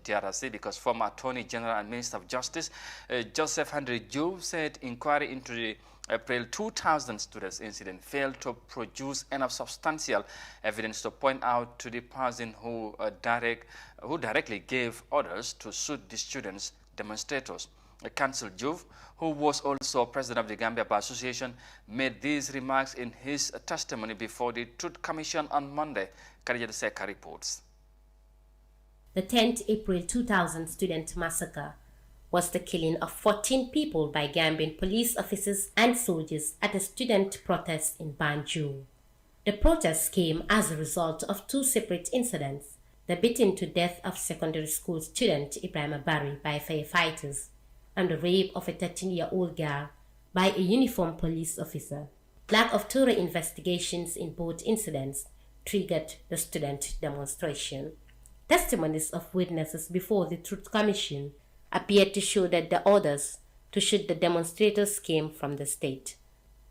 TRC because former Attorney General and Minister of Justice Joseph Henry Juve said inquiry into the April 2000 students incident failed to produce enough substantial evidence to point out to the person who directly gave orders to shoot the students demonstrators. Counsel Juve, who was also president of the Gambia Bar Association, made these remarks in his testimony before the Truth Commission on Monday. Khadija Seka reports. The 10th April 2000 student massacre was the killing of 14 people by Gambian police officers and soldiers at a student protest in Banjul. The protests came as a result of two separate incidents: the beating to death of secondary school student Ibrahim Barry by firefighters and the rape of a 13-year-old girl by a uniformed police officer. Lack of thorough investigations in both incidents triggered the student demonstration. Testimonies of witnesses before the Truth Commission appeared to show that the orders to shoot the demonstrators came from the state.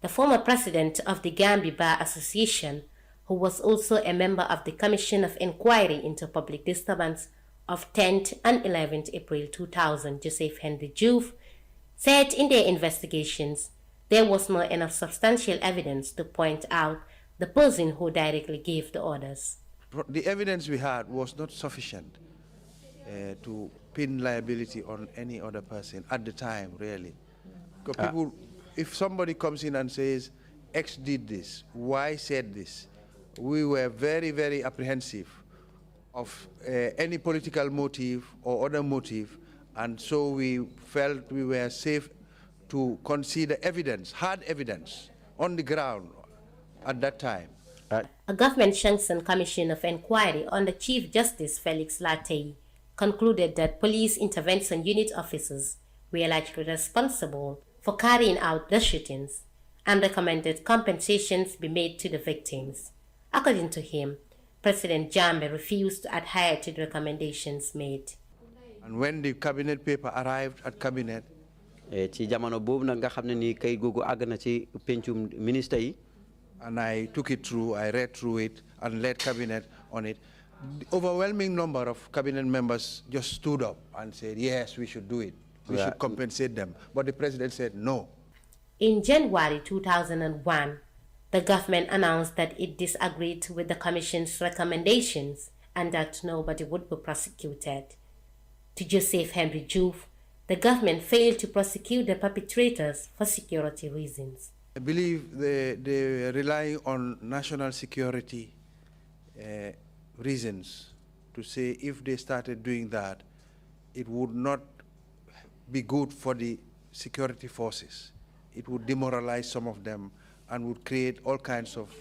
The former president of the Gambia Bar Association, who was also a member of the Commission of Inquiry into Public Disturbance of 10th and 11th April 2000, Joseph Henry Juve, said in their investigations there was not enough substantial evidence to point out the person who directly gave the orders. The evidence we had was not sufficient to pin liability on any other person at the time, really. Because people, if somebody comes in and says, X did this, Y said this, we were very, very apprehensive of any political motive or other motive, and so we felt we were safe to consider evidence, hard evidence, on the ground at that time. A government-sanctioned commission of inquiry under Chief Justice Felix Latte concluded that police intervention unit officers were likely responsible for carrying out the shootings and recommended compensations be made to the victims. According to him, President Jammeh refused to adhere to the recommendations made. And when the cabinet paper arrived at cabinet, and I took it through, I read through it and led cabinet on it, the overwhelming number of cabinet members just stood up and said, yes, we should do it. We should compensate them. But the president said no. In January 2001, the government announced that it disagreed with the commission's recommendations and that nobody would be prosecuted. To Joseph Henry Juve, the government failed to prosecute the perpetrators for security reasons. I believe they rely on national security reasons to say if they started doing that, it would not be good for the security forces. It would demoralize some of them and would create all kinds of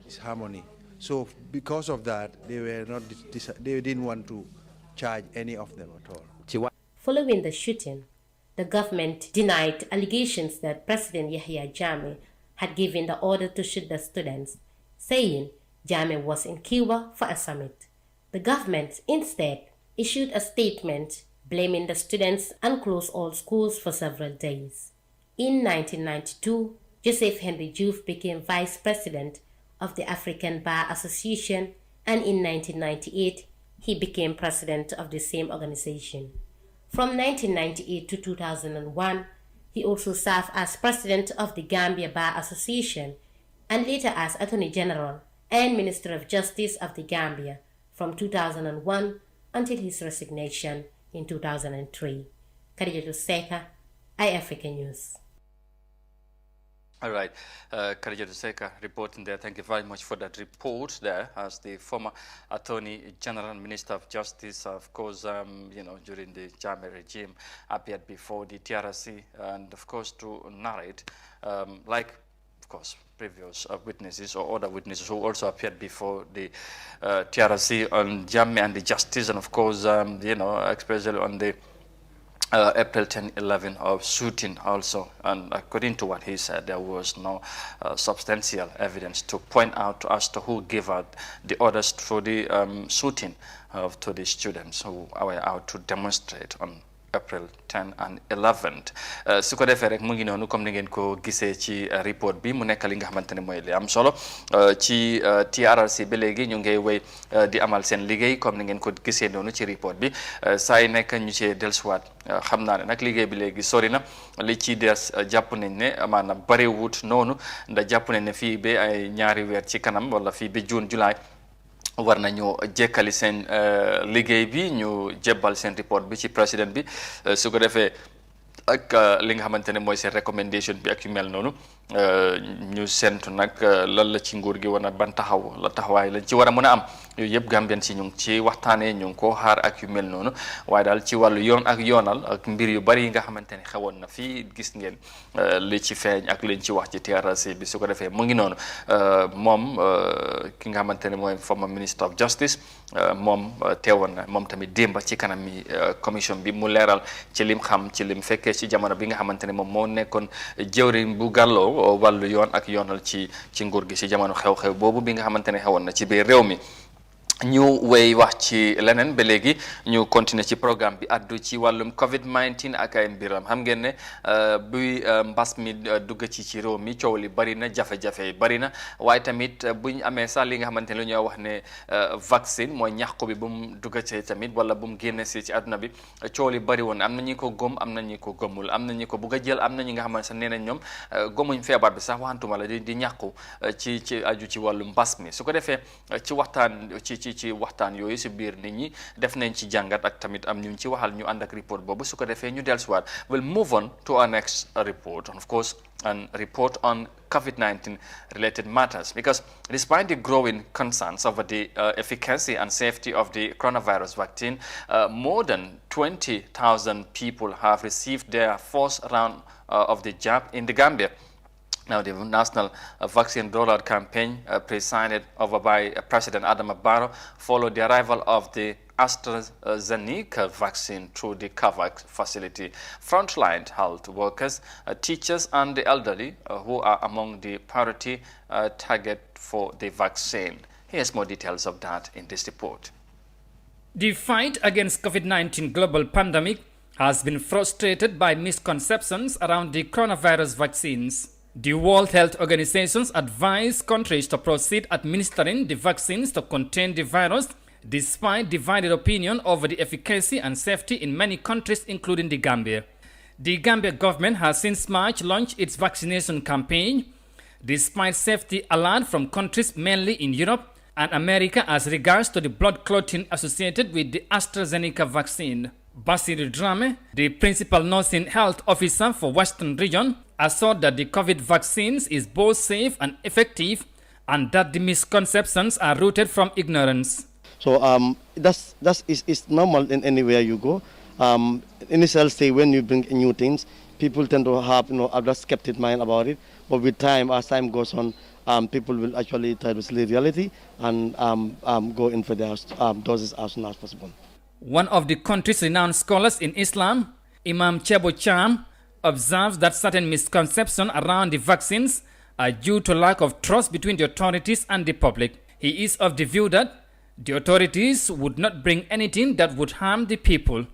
disharmony. So because of that, they didn't want to charge any of them at all. Following the shooting, the government denied allegations that President Yahya Jammeh had given the order to shoot the students, saying Jammeh was in Cuba for a summit. The government instead issued a statement blaming the students and closed all schools for several days. In 1992, Joseph Henry Juve became vice president of the African Bar Association, and in 1998, he became president of the same organization. From 1998 to 2001, he also served as president of the Gambia Bar Association and later as Attorney General and Minister of Justice of the Gambia from 2001 until his resignation in 2003. Khadija Seka, iAfrica News. All right, Khadija Seka reporting there. Thank you very much for that report there. As the former Attorney General and Minister of Justice, of course, during the Jammeh regime, appeared before the TRC, and of course to narrate, like, of course, previous witnesses or other witnesses who also appeared before the TRC on Jammeh and the justice, and of course, especially on the April 10-11 of shooting also, and according to what he said, there was no substantial evidence to point out as to who gave out the orders for the shooting to the students who were out to demonstrate on April 10 and 11th su ko defee rek mu ngi noonu comme ni ngeen ko gisee ci report bi mu nekk li nga xamante ne mooy li am solo ci TRRC ba léegi ñu ngay wéy di amal seen liggéey comme ni ngeen ko gisee noonu ci report bi saa yi nekk ñu ci dellusiwaat xam naa ne nag liggéey bi léegi sori na li ci des jàpp nañ ne maanaam bariwut noonu ndax jàpp nañ ne fii ba ay ñaari weer ci kanam wala fii ba June July war nañu jekkali seen liggéey bi ñu jébbal seen report bi ci président bi su ko defee ak li nga xamante ne mooy seen recommendation bi ak yu mel noonu ñu sentu nag lan la ci nguur gi wana ban taxawaay lañ ci war a mën a am yooyu yëpp Gambien si ñu ngi ci waxtaanee ñu ngi koo xaar ak yu mel noonu waaye daal ci wàllu yoon ak yoonal ak mbir yu bari yi nga xamante ne xewoon na fii gis ngeen li ci feeñ ak liñ ci wax ci TRRC bi su ko defee mu ngi noonu moom ki nga xamante ne mooy former Minister of Justice moom teewoon na moom tamit démba ci kanam mi commission bi mu leeral ci lim xam ci lim fekkee ci jamono bi nga xamante ne moom moo nekkoon jëwriñ bu gàlloo wàllu yoon ak yoonal ci nguur gi ci jamono xew-xew boobu bi nga xamante ne xewoon na ci biir réew mi ñu wéy wax ci leneen ba léegi ñu continuer ci programme bi addu ci wàllum COVID-19 ak ay mbiram xam ngeen ne buy mbas mi dugg ci réew mi coow li bari na jafe-jafe yi bari na waaye tamit buñ amee sax li nga xamante ne lu ñuy wax ne vaccine mooy ñaxku bi bu mu dugg ci tamit wala bu mu génne si ci àdduna bi coow li bari woon am na ñi ko gëm am na ñi ko gëmul am na ñi ko bugg a jël am na ñi nga xamante ne nee nañ ñoom gëmuñ feebar bi sax waxantuma la di ñàkku ci aju ci wàllu mbas mi su ko defee ci waxtaan ci waxtaan yooyu si biir nit ñi def nañ ci jàngat ak tamit am ñu ci waxal ñu ànd ak report boobu su ko defee ñu dellusiwaat we'll move on to our next report of course and report on COVID-19 related matters because despite the growing concerns over the efficacy and safety of the coronavirus vaccine, more than 20,000 people have received their first round of the jab in the Gambia. Now, the national vaccine rollout campaign presided over by President Adama Barrow followed the arrival of the AstraZeneca vaccine through the COVAX facility. Frontline health workers, teachers and the elderly who are among the priority target for the vaccine. Here's more details of that in this report. The fight against COVID-19 global pandemic has been frustrated by misconceptions around the coronavirus vaccines. The World Health Organization advised countries to proceed administering the vaccines to contain the virus, despite divided opinion over the efficacy and safety in many countries, including the Gambia. The Gambia government has since March launched its vaccination campaign, despite safety alert from countries mainly in Europe and America as regards to the blood clotting associated with the AstraZeneca vaccine. Basiru Drame, the principal nursing health officer for Western Region, assured that the COVID vaccines is both safe and effective and that the misconceptions are rooted from ignorance. So that's normal in anywhere you go. Initial say when you bring new things, people tend to have a skeptic mind about it. But with time, as time goes on, people will actually try to see reality and go in for their doses as soon as possible. One of the country's renowned scholars in Islam, Imam Chebo Cham, observes that certain misconceptions around the vaccines are due to lack of trust between the authorities and the public. He is of the view that the authorities would not bring anything that would harm the people.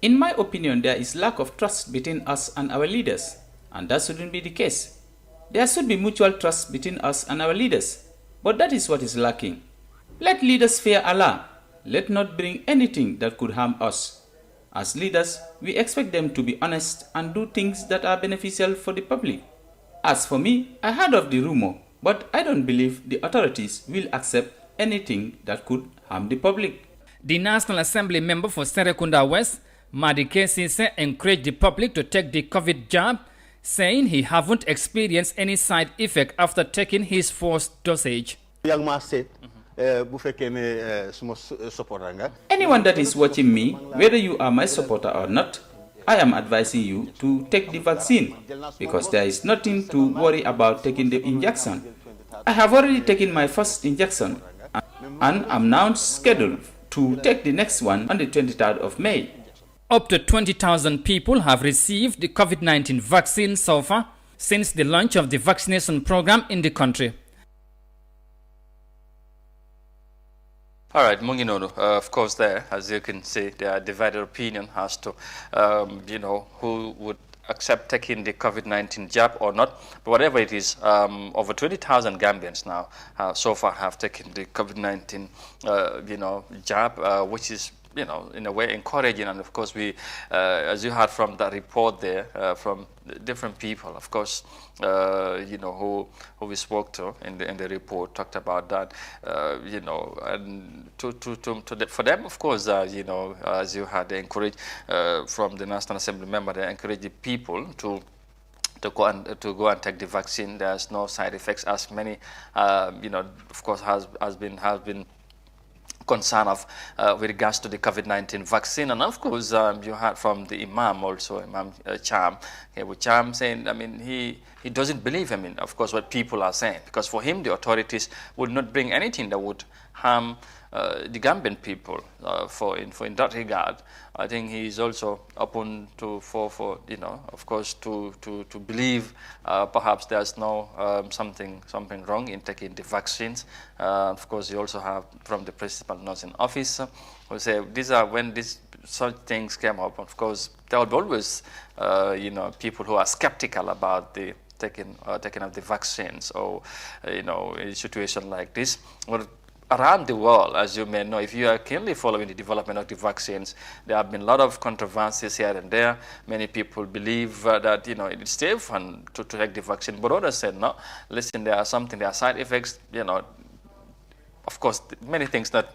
In my opinion, there is lack of trust between us and our leaders, and that shouldn't be the case. There should be mutual trust between us and our leaders, but that is what is lacking. Let leaders fear Allah. Let not bring anything that could harm us. As leaders, we expect them to be honest and do things that are beneficial for the public. As for me, I heard of the rumor, but I don't believe the authorities will accept anything that could harm the public. The National Assembly member for Serekunda West, Madi Kesise, encouraged the public to take the COVID jab, saying he haven't experienced any side effect after taking his first dosage. Anyone that is watching me, whether you are my supporter or not, I am advising you to take the vaccine because there is nothing to worry about taking the injection. I have already taken my first injection and am now scheduled to take the next one on the 23rd of May. Up to 20,000 people have received the COVID-19 vaccine so far since the launch of the vaccination program in the country. All right, Munginono, of course, there, as you can see, there are divided opinion as to, who would accept taking the COVID-19 jab or not. But whatever it is, over 20,000 Gambians now so far have taken the COVID-19, jab, which is in a way encouraging. And of course, we, as you heard from that report there, from different people, of course, who we spoke to in the report talked about that, and for them, of course, as you had, they encourage from the National Assembly member, they encourage the people to go and take the vaccine. There's no side effects, as many, of course, has been concern of with regards to the COVID-19 vaccine. And of course, you heard from the Imam also, Imam Cham, Cham saying, he doesn't believe, of course, what people are saying, because for him, the authorities would not bring anything that would harm the Gambian people. In that regard, I think he is also open to of course, to believe perhaps there's no something wrong in taking the vaccines. Of course, you also have from the principal nursing officer who say when such things came up. Of course, there would always people who are skeptical about the taking of the vaccines, or in a situation like this. Well, around the world, as you may know, if you are keenly following the development of the vaccines, there have been a lot of controversies here and there. Many people believe that it's safe and to take the vaccine, but others said no. Listen, there are side effects. Of course, many things that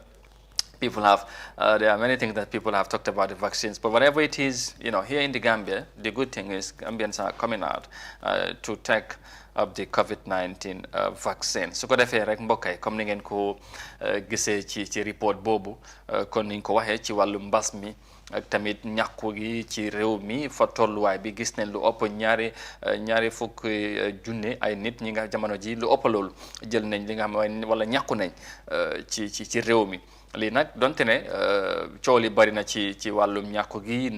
people have. There are many things that people have talked about the vaccines, but whatever it is, here in the Gambia, the good thing is Gambians are coming out to take of the COVID-19 vaccine. su ko defee rek mbokk yi comme ni ngeen ko gisee ci report boobu kon niñ ko waxee ci wàllu mbas mi ak tamit ñàkku gi ci réew mi fa tolluwaay bi gis nañ lu ëpp ñaari fukk junne ay nit ñi nga jamono ji lu ëpp loolu jël nañ li nga xam wala ñàkku nañ ci réew mi. lii nag donte ne coow li bari na ci wàllum ñàkku gi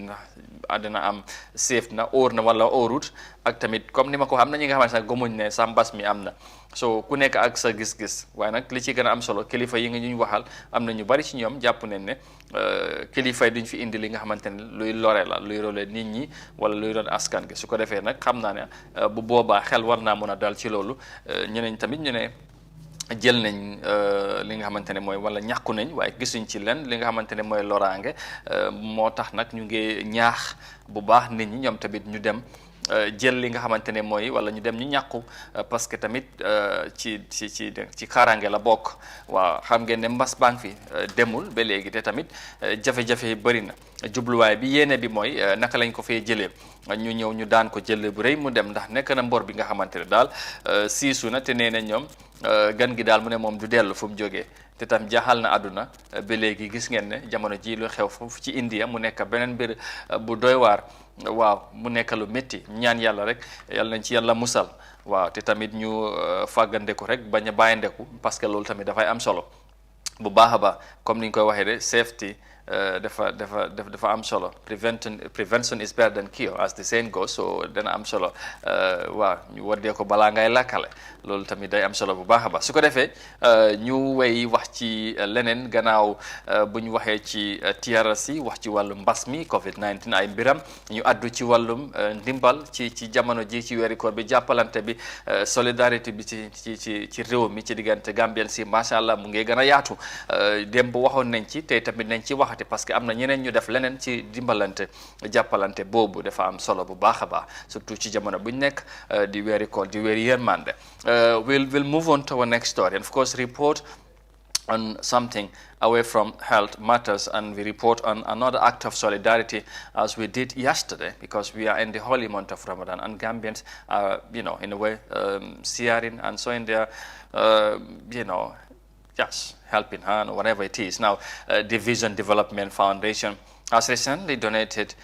dina am safe na óor na wala óorut, ak tamit comme ni ma ko xam na ñi nga xamante ne gëmuñ ne sa mbas mi am na, so ku nekk ak sa gis-gis. waaye nag li ci gën a am solo kilifa yi nga ñu waxal am na ñu bari ci ñoom jàpp nañ ne kilifa yi duñ fi indi li nga xamante ne luy lore la, luy role nit ñi wala luy doon askan gi. su ko defee nag xam naa ne bu boobaa xel war naa mën a dal ci loolu. ñeneen tamit ñu ne jël nañ li nga xamante ne mooy wala ñàkku nañ waaye gisuñ ci len li nga xamante ne mooy loraange. moo tax nag ñu ngi ñaax bu baax nit ñi ñoom tamit ñu dem jël li nga xamante ne mooy wala ñu dem ñu ñàkku, parce que tamit ci xaaraange la bokk. waaw xam ngeen ne mbas baa ngi fi demul ba léegi te tamit jafe-jafe yi bëri na. jubluwaay bi yéene bi mooy naka lañ ko fee jëlee ñu ñëw ñu daan ko jël bu rëy mu dem, ndax nekk na mbor bi nga xamante ne daal siisu na te nee na ñoom gan gi daal mu ne moom du dellu fu mu jógee. te tam jaaxal na àdduna ba léegi gis ngeen ne jamono ji lu xew foofu ci India mu nekk beneen mbir bu doy waar. waaw mu nekk lu métti, ñaan yàlla rek yàlla nañ ci yàlla musal. waaw te tamit ñu fàggandeku rek bañ a bàyyindeku, parce que loolu tamit dafay am solo bu baax a baax. comme ni ñu koy waxee de safety dafa am solo. Prevention is better than cure, as the saying goes. so dana am solo waaw ñu waddee ko balaa ngay lakkale, loolu tamit day am solo bu baax a baax. su ko defee ñu wey wax ci leneen gannaaw bu ñu waxee ci TRRC wax ci wàllum mbas mi COVID-19 ay mbiram, ñu addu ci wàllum ndimbal ci jamono ji ci weeri koor bi, jàppalante bi, solidarité bi ci réew mi ci diggante Gambien si macha allah mu ngi gën a yaatu. démb waxoon nañ ci te tamit nañ ci waxati, parce que am na ñeneen ñu def leneen ci dimbalante jàppalante boobu dafa am solo bu baax a baax, surtout ci jamono bu ñu nekk di weeri koor di weeri yërmande. We'll move on to our next story, and of course report on something away from health matters, and we report on another act of solidarity as we did yesterday, because we are in the holy month of Ramadan and Gambians are in a way sharing and so in their just helping hand or whatever it is. Now the Vision Development Foundation has recently donated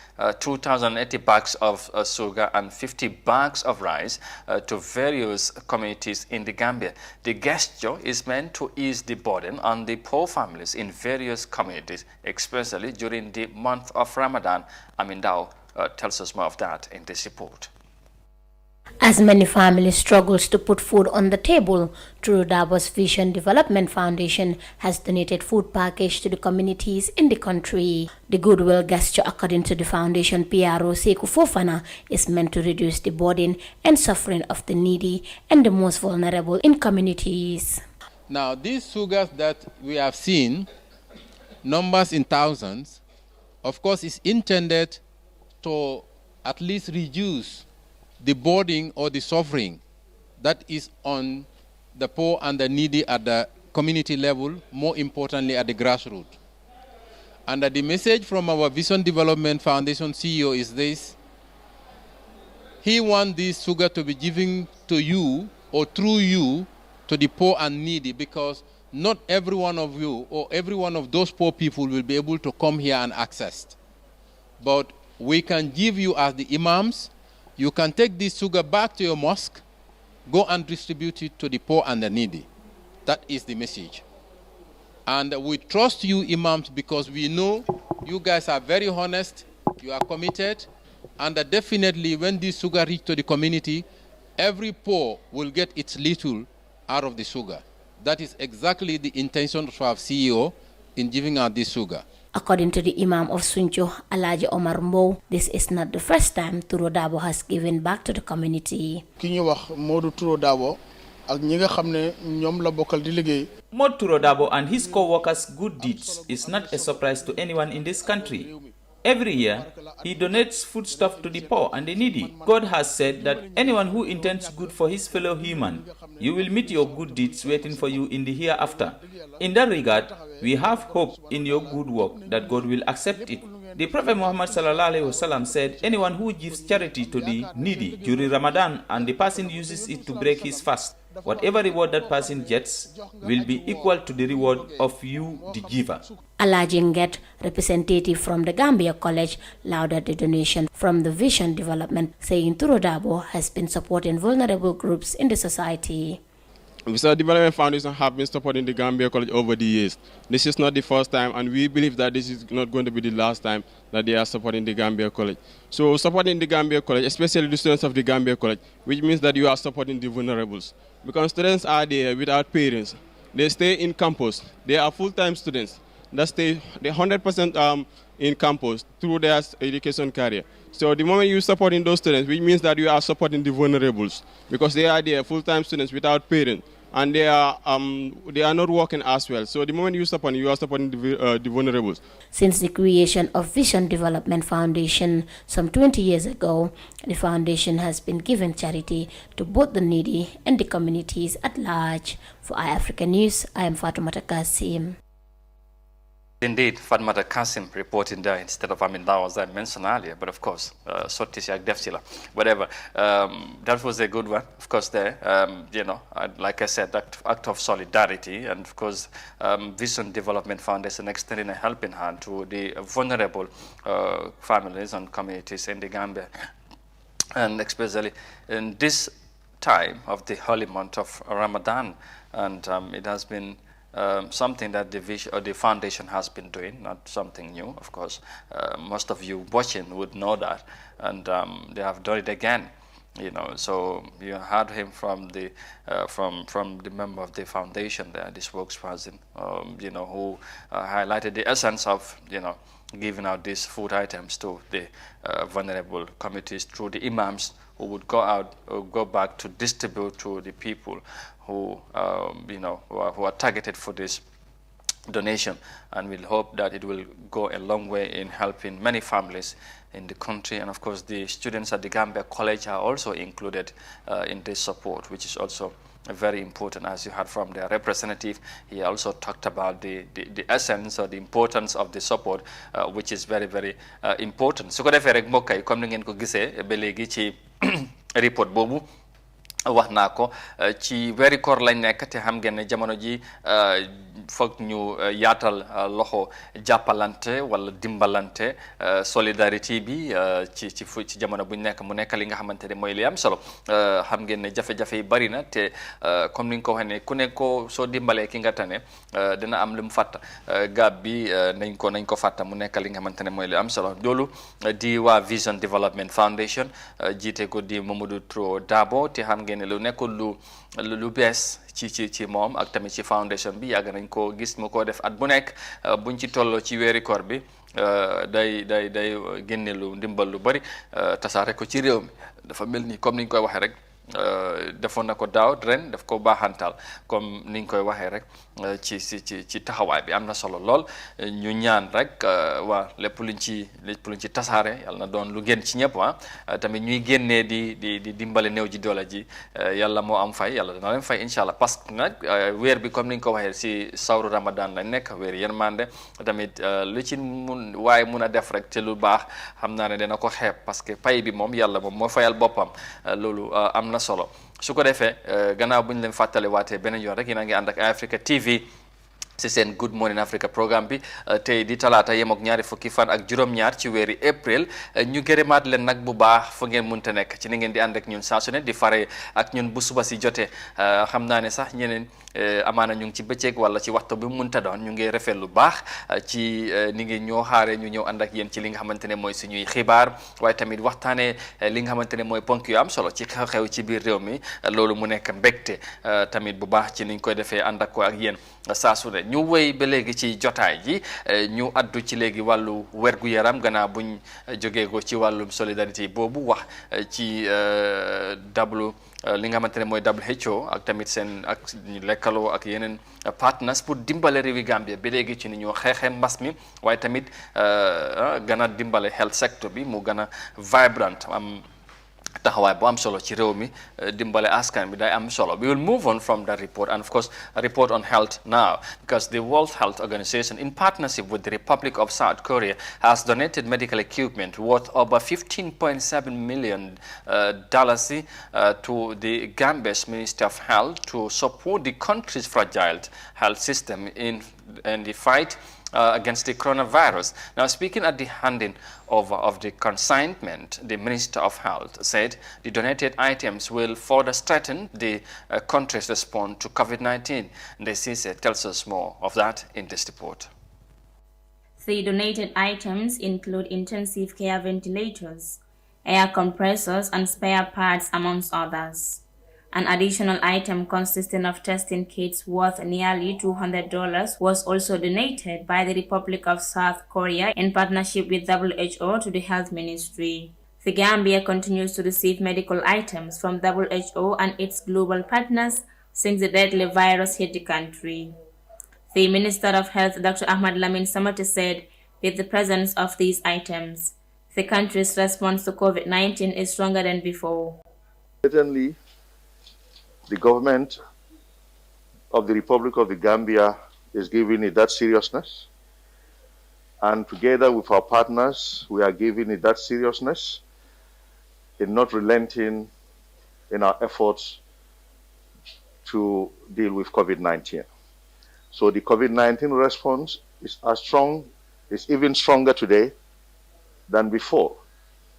2,080 bags of sugar and 50 bags of rice to various communities in the Gambia. The gesture is meant to ease the burden on the poor families in various communities, especially during the month of Ramadan. Amin Dao tells us more of that in this report. As many families struggle to put food on the table, True Dabo's Vision Development Foundation has donated food package to the communities in the country. The goodwill gesture, according to the foundation PRO Sekou Fofana, is meant to reduce the burden and suffering of the needy and the most vulnerable in communities. Now, these sugars that we have seen, numbers in thousands, of course, is intended to at least reduce the burden or the suffering that is on the poor and the needy at the community level, more importantly at the grassroots. And the message from our Vision Development Foundation CEO is this: he wants this sugar to be given to you or through you to the poor and needy, because not every one of you or every one of those poor people will be able to come here and access. But we can give you as the imams. You can take this sugar back to your mosque, go and distribute it to the poor and the needy. That is the message. And we trust you, imams, because we know you guys are very honest, you are committed, and definitely when this sugar reaches to the community, every poor will get its little out of the sugar. That is exactly the intention of our CEO in giving out this sugar. According to the Imam of Sunjo, Alaji Omar Mbow, this is not the first time Turo Dabo has given back to the community. Mod Turo Dabo and his co-workers' good deeds is not a surprise to anyone in this country. Every year, he donates foodstuff to the poor and the needy. God has said that anyone who intends good for his fellow human, you will meet your good deeds waiting for you in the hereafter. In that regard, we have hope in your good work that God will accept it. The Prophet Muhammad ﷺ said, anyone who gives charity to the needy during Ramadan and the person uses it to break his fast, whatever reward that person gets will be equal to the reward of you, the giver. Alajinget, representative from the Gambia College, lauded the donation from the Vision Development, saying Turo Dabo has been supporting vulnerable groups in the society. Vision Development Foundation have been supporting the Gambia College over the years. This is not the first time, and we believe that this is not going to be the last time that they are supporting the Gambia College. So supporting the Gambia College, especially the students of the Gambia College, which means that you are supporting the vulnerables. Because students are there without parents. They stay in campus. They are full-time students that stay 100% in campus through their education career. So the moment you supporting those students, which means that you are supporting the vulnerables, because they are there full-time students without parents, and they are not working as well. So the moment you are supporting the vulnerables. Since the creation of Vision Development Foundation some 20 years ago, the foundation has been giving charity to both the needy and the communities at large. For iAfrica News, I am Fatoumata Kasim. Indeed, Fatmata Kasim reporting there instead of Amindaw, as I mentioned earlier, but of course, Sotisiak Deftila, whatever. That was a good one, of course, there. You know, like I said, act of solidarity, and of course, Vision Development Foundation extending a helping hand to the vulnerable families and communities in the Gambia. And especially in this time of the holy month of Ramadan, and it has been something that the foundation has been doing, not something new, of course. Most of you watching would know that, and they have done it again. You know, so you heard him from the member of the foundation there, the spokesperson, you know, who highlighted the essence of, you know, giving out these food items to the vulnerable communities through the imams, who would go out or go back to distribute to the people who, you know, who are targeted for this donation, and we'll hope that it will go a long way in helping many families in the country. And of course, the students at the Gambia College are also included in this support, which is also very important. As you heard from their representative, he also talked about the essence or the importance of the support, which is very, very important. So ko defee rek mbokk yi comme ni ngeen ko gisee ba léegi ci report boobu wax naa ko ci weeri koor lañ nekk te xam ngeen ne jamono ji foog ñu yaatal loxo jàppalante wala dimbalante solidarité bi ci jamono buñ nekk mu nekk li nga xamante ne mooy li am solo xam ngeen ne jafe-jafe yi bari na te comme ni nga ko waxee ne ku ne ko soo dimbalee ki nga tane dina am lu mu fàtta gaab bi nañ ko fàtta mu nekk li nga xamante ne mooy li am solo loolu di waa Vision Development Foundation jiite ko di Mamadou Tro Dabo te xam ngeen ne lu nekkul lu bees ci moom ak tamit ci foundation bi yàgg nañ ko gis mu ko def at bu nekk buñ ci tolloo ci weeri koor bi day génne lu ndimbal lu bari tasaare ko ci réew mi dafa mel ni comme niñ koy waxee rek defoon na ko daaw ren daf ko baaxantal comme niñ koy waxee rek ci taxawaay bi am na solo lool ñu ñaan rek waa lépp luñ ci tasaare yàlla na doon lu gën ci ñëpp tamit ñuy génnee di dimbale néew ji doole ji yàlla moo am fay yàlla dana leen fay incha allah parce que nag weer bi comme niñ ko waxee si sawru ramadan lañ nekk weer yërmande tamit lu ci waaye mun a def rek te lu baax xam naa ne dana ko xeeb parce que pay bi moom yàlla moom moo fayal boppam loolu am na solo su ko defee gannaaw bu ñu leen fàttale waatee beneen yoon rek yéen a ngi ànd ak Africa TV si seen Good Morning Africa programme bi tey di talaata yem ak ñaari fukki fan ak juróom-ñaar ci weeri april ñu gërëmaat leen nag bu baax fu ngeen munte nekk ci ni ngeen di ànd ak ñun saa su ne di fare ak ñun bu suba si jotee xam naa ne sax ñeneen amaana ñu ngi ci bëccëg wala ci waxtu bi munta doon ñu ngi rafet lu baax ci ni ngi ñoo xaare ñu ñëw ànd ak yéen ci li nga xamante ne mooy suñuy xibaar waaye tamit waxtaanee li nga xamante ne mooy ponk yu am solo ci xew-xew ci biir réew mi loolu mu nekk mbégte tamit bu baax ci niñ koy defee ànd ak ko ak yéen saa su ne ñu wéy ba léegi ci jotaay ji ñu addu ci léegi wàllu wergu yaram gannaaw buñ jógee ko ci wàllum solidarité boobu wax ci li nga xamante ne mooy WHO ak tamit seen ak ñu lekkaloo ak yeneen partners pour dimbale réewi Gambia ba léegi ci ni ñoo xeexee mbas mi waaye tamit gën a dimbale health sector bi mu gën a vibrant am taxawaay bu am solo ci réew mi dimbale askan bi day am solo. We will move on from that report and of course a report on health now because the World Health Organization in partnership with the Republic of South Korea has donated medical equipment worth over $15.7 million to the Gambia's Minister of Health to support the country's fragile health system in the fight against the coronavirus. Now, speaking at the handing over of the consignment, the Minister of Health said the donated items will further strengthen the country's response to COVID-19. Desise tells us more of that in this report. The donated items include intensive care ventilators, air compressors, and spare parts, amongst others. An additional item consisting of testing kits worth nearly $200 was also donated by the Republic of South Korea in partnership with WHO to the Health Ministry. The Gambia continues to receive medical items from WHO and its global partners since the deadly virus hit the country. The Minister of Health, Dr. Ahmad Lamin Samate, said, with the presence of these items, the country's response to COVID-19 is stronger than before. Certainly, the government of the Republic of the Gambia is giving it that seriousness. And together with our partners, we are giving it that seriousness in not relenting in our efforts to deal with COVID-19. So the COVID-19 response is as strong, is even stronger today than before.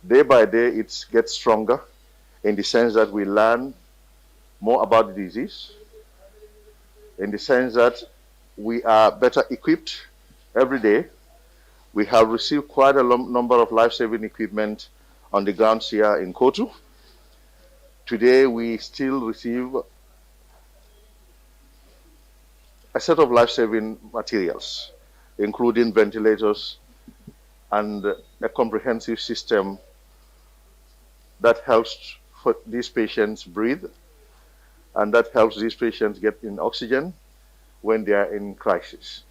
Day by day, it gets stronger in the sense that we learn more about the disease, in the sense that we are better equipped every day. We have received quite a number of life-saving equipment on the ground here in Kotu. Today, we still receive a set of life-saving materials, including ventilators and a comprehensive system that helps for these patients breathe and that helps these patients get in oxygen when they are in crisis.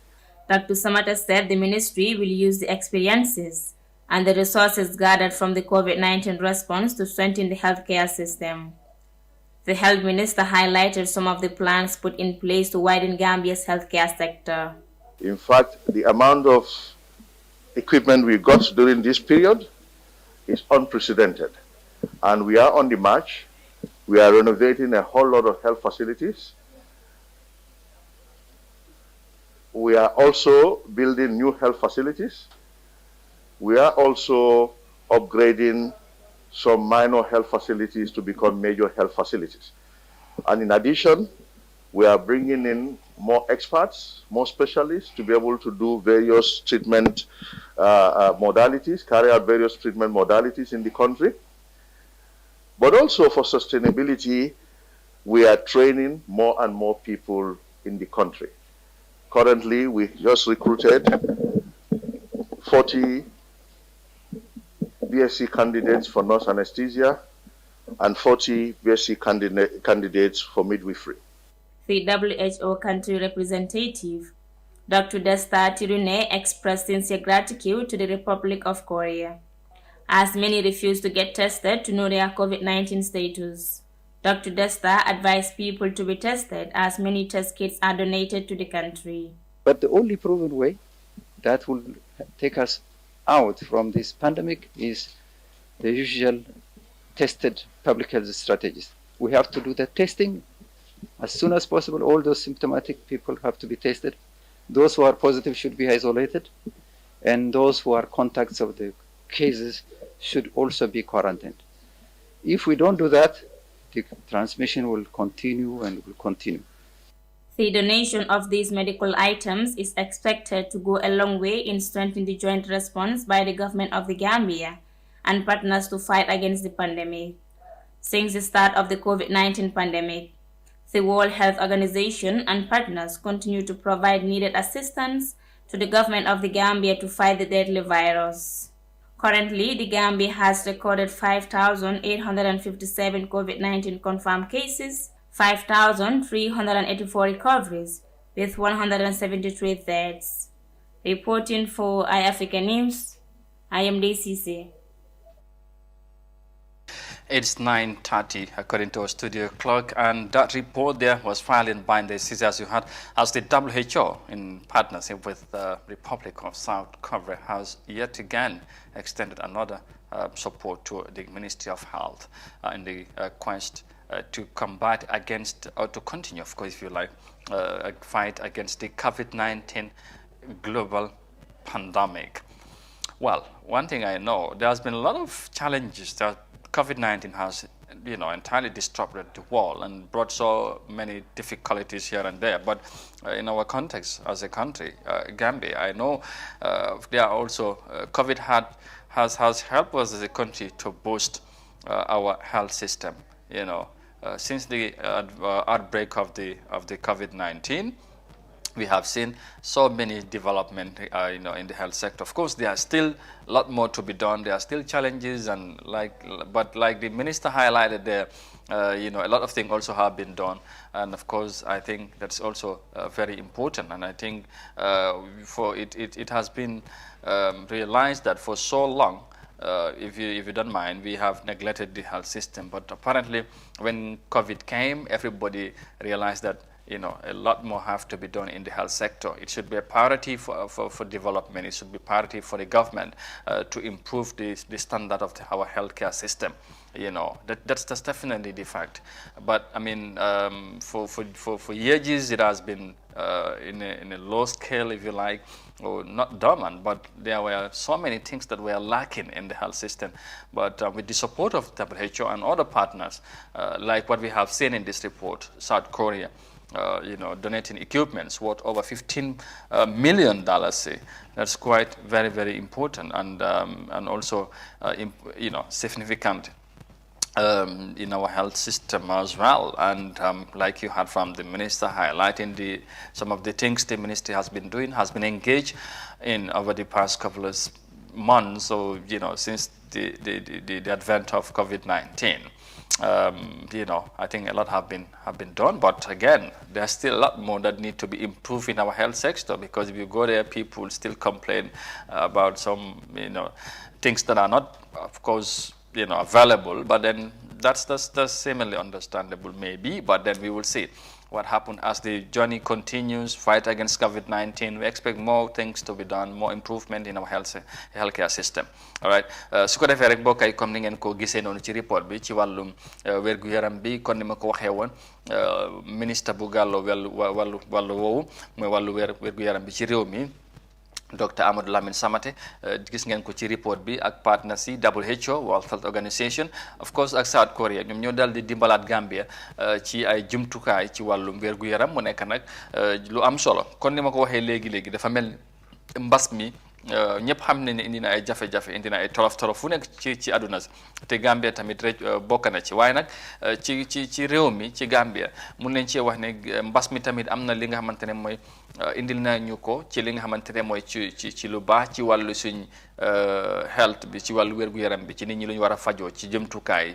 Dr. Samata said the ministry will use the experiences and the resources gathered from the COVID-19 response to strengthen the healthcare system. The health minister highlighted some of the plans put in place to widen Gambia's healthcare sector. In fact, the amount of equipment we got during this period is unprecedented. And we are on the march We are renovating a whole lot of health facilities. We are also building new health facilities. We are also upgrading some minor health facilities to become major health facilities. And in addition, we are bringing in more experts, more specialists to be able to do various treatment modalities, carry out various treatment modalities in the country. But also for sustainability, we are training more and more people in the country. Currently, we just recruited 40 BSc candidates for nurse anesthesia and 40 BSc candidates for midwifery. The WHO country representative, Dr. Desta Tirune, expressed sincere gratitude to the Republic of Korea, as many refused to get tested to know their COVID-19 status. Dr. Desta advised people to be tested as many test kits are donated to the country. But the only proven way that will take us out from this pandemic is the usual tested public health strategies. We have to do the testing as soon as possible. All those symptomatic people have to be tested. Those who are positive should be isolated, and those who are contacts of the cases should also be quarantined. If we don't do that, the transmission will continue and will continue. The donation of these medical items is expected to go a long way in strengthening the joint response by the government of the Gambia and partners to fight against the pandemic. Since the start of the COVID-19 pandemic, the World Health Organization and partners continue to provide needed assistance to the government of the Gambia to fight the deadly virus. Currently, the Gambia has recorded 5,857 COVID-19 confirmed cases, 5,384 recoveries, with 173 deaths. Reporting for iAfrica News, I am DCC. It's 9:30 according to our studio clock, and that report there was filed in binding as you had, as the WHO in partnership with the Republic of South Korea has yet again extended another support to the Ministry of Health in the quest to combat against, or to continue, of course, if you like, a fight against the COVID-19 global pandemic. Well, one thing I know, there's been a lot of challenges that COVID-19 has, entirely disrupted the world and brought so many difficulties here and there. But in our context as a country, Gambia, I know there are also COVID has helped us as a country to boost our health system. Since the outbreak of the COVID-19. We have seen so many development, in the health sector. Of course, there are still a lot more to be done. There are still challenges, but like the minister highlighted there, a lot of things also have been done. And of course, I think that's also very important. And I think it has been realized that for so long, if you don't mind, we have neglected the health system. But apparently, when COVID came, everybody realized that a lot more have to be done in the health sector. It should be a priority for development. It should be a priority for the government to improve the standard of our healthcare system. That's definitely the fact. But I mean, for years it has been in a low scale, if you like, or not dormant, but there were so many things that were lacking in the health system. But with the support of WHO and other partners, like what we have seen in this report, South Korea, donating equipments worth over $15 million. That's quite very, very important, and also significant in our health system as well. And like you heard from the minister highlighting some of the things the ministry has been doing, has been engaged in over the past couple of months, or since the advent of COVID-19. I think a lot have been done, but again, there's still a lot more that need to be improved in our health sector, because if you go there, people still complain about some things that are not, of course, available. But then that's similarly understandable, maybe. But then we will see. what happened as the journey continues, fight against COVID-19. We expect more things to be done, more improvement in our healthcare system. All right. Su ko defee rek mbokk yi comme ni ngeen ko gisee noonu ci report bi ci wàllum wérgu yaram bi kon ni ma ko waxee woon ministre bu gàlloo wàllu woowu mooy wàllu wérgu yaram bi ci réew mi. Dr. Amadou Lamine Samate gis ngeen ko ci report bi ak partner si WHO World Health Organization of course ak South Korea ñoom ñoo dal di dimbalaat Gambia ci ay jumtukaay ci wàllum wérgu yaram mu nekk nag lu am solo kon ni ma ko waxee léegi dafa mel mbas mi ñëpp xam ne indi na ay jafe-jafe indi na ay tolof fu nekk ci àdduna si te Gambia tamit rek bokk na ci waaye nag ci réew mi ci Gambia mun nañ cee wax ne mbas mi tamit am na li nga xamante ne mooy indil na ñu ko ci li nga xamante ne mooy ci lu baax ci wàllu suñ health bi ci wàllu wér-gu-yaram bi ci nit ñi lu ñu war a fajoo ci jëmtukaay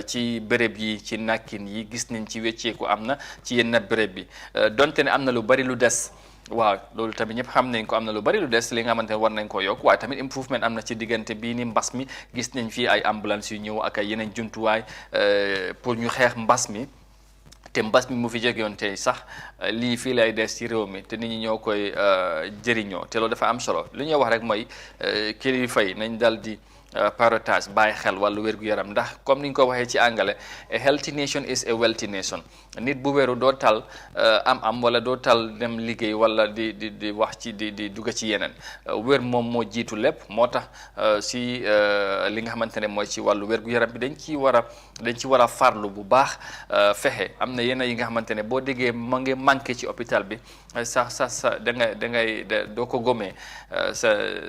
ci béréb yi ci nakkin yi gis nañ ci wecceeku am na ci yenn béréb bi donte ne am na lu bari lu des waaw loolu tamit ñëpp xam nañ ko am na lu bari lu des li nga xamante ne war nañ ko yokk waaye tamit improvement am na ci diggante bii ni mbas mi gis nañ fii ay ambulance yu ñëw ak ay yeneen jumtuwaay pour ñu xeex mbas mi te mbas mi mu fi jógewoon tey sax lii fii lay des ci réew mi te nit ñi ñoo koy jëriñoo te loolu dafa am solo li ñuy wax rek mooy kilifa yi nañ dal di prioritize bàyyi xel wàllu wér-gu-yaram ndax comme ni ñu ko waxee ci angale a healthy nation is a wealthy nation nit bu wéru doo tal am wala doo tal dem liggéey wala di wax ci di dugg ci yeneen wér moom moo jiitu lépp moo tax si li nga xamante ne mooy ci wàllu wér-gu-yaram bi dañ ci war a farlu bu baax fexe am na yenn yi nga xamante ne boo déggee ma ngi manqué ci hôpital bi sax da ngay doo ko gomee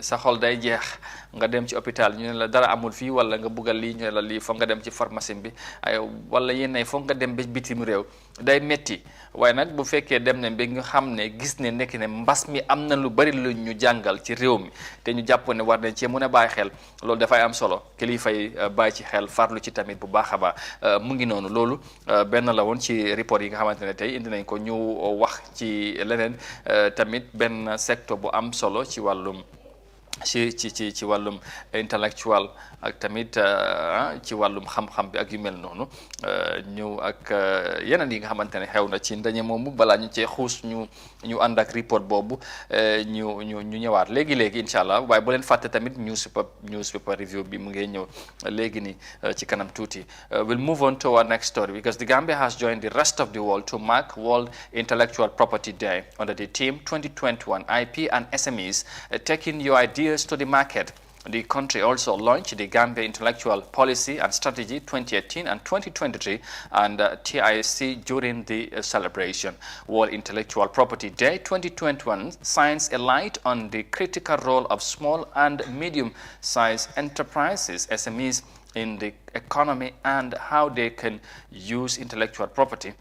sa xol day jeex nga dem ci hôpital ñu ne la dara amul fii wala nga buggal lii ñu ne la lii foog nga dem ci pharmacie bi ay wala yenn foog nga dem ba bitim réew day metti waaye nag bu fekkee dem ne ba nga xam ne gis ne nekk ne mbas mi am na lu bari lu ñu jàngal ci réew mi te ñu jàpp ne war nañ cee mën a bàyyi xel loolu dafay am solo kilifa yi bàyyi ci xel farlu ci tamit bu baax a baax mu ngi noonu loolu benn la woon ci report yi nga xamante ne tey indi nañ ko ñu wax ci leneen tamit benn secteur bu am solo ci wàllum ci wàllum intellectual ak tamit ci wàllum xam-xam bi ak yu mel noonu ñëw ak yeneen yi nga xamante ne xew na ci ndaje moomu balaa ñu cee xuus ñu ànd ak report boobu ñu ñëwaat léegi incha allah waaye bu leen fàtte tamit newspaper review bi mu ngi ñëw léegi ni ci kanam tuuti. We'll move on to our next story because the Gambia has joined the rest of the world to mark World Intellectual Property Day under the theme 2021 IP and SMEs taking your ideas to the market. The country also launched the Gambia Intellectual Policy and Strategy 2018 and 2023 and TIC during the celebration. World Intellectual Property Day 2021 shines a light on the critical role of small and medium-sized enterprises, SMEs, in the economy and how they can use intellectual property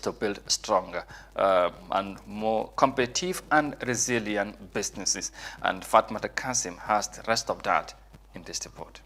to build stronger and more competitive and resilient businesses. And Fatmata Kasim has the rest of that in this report.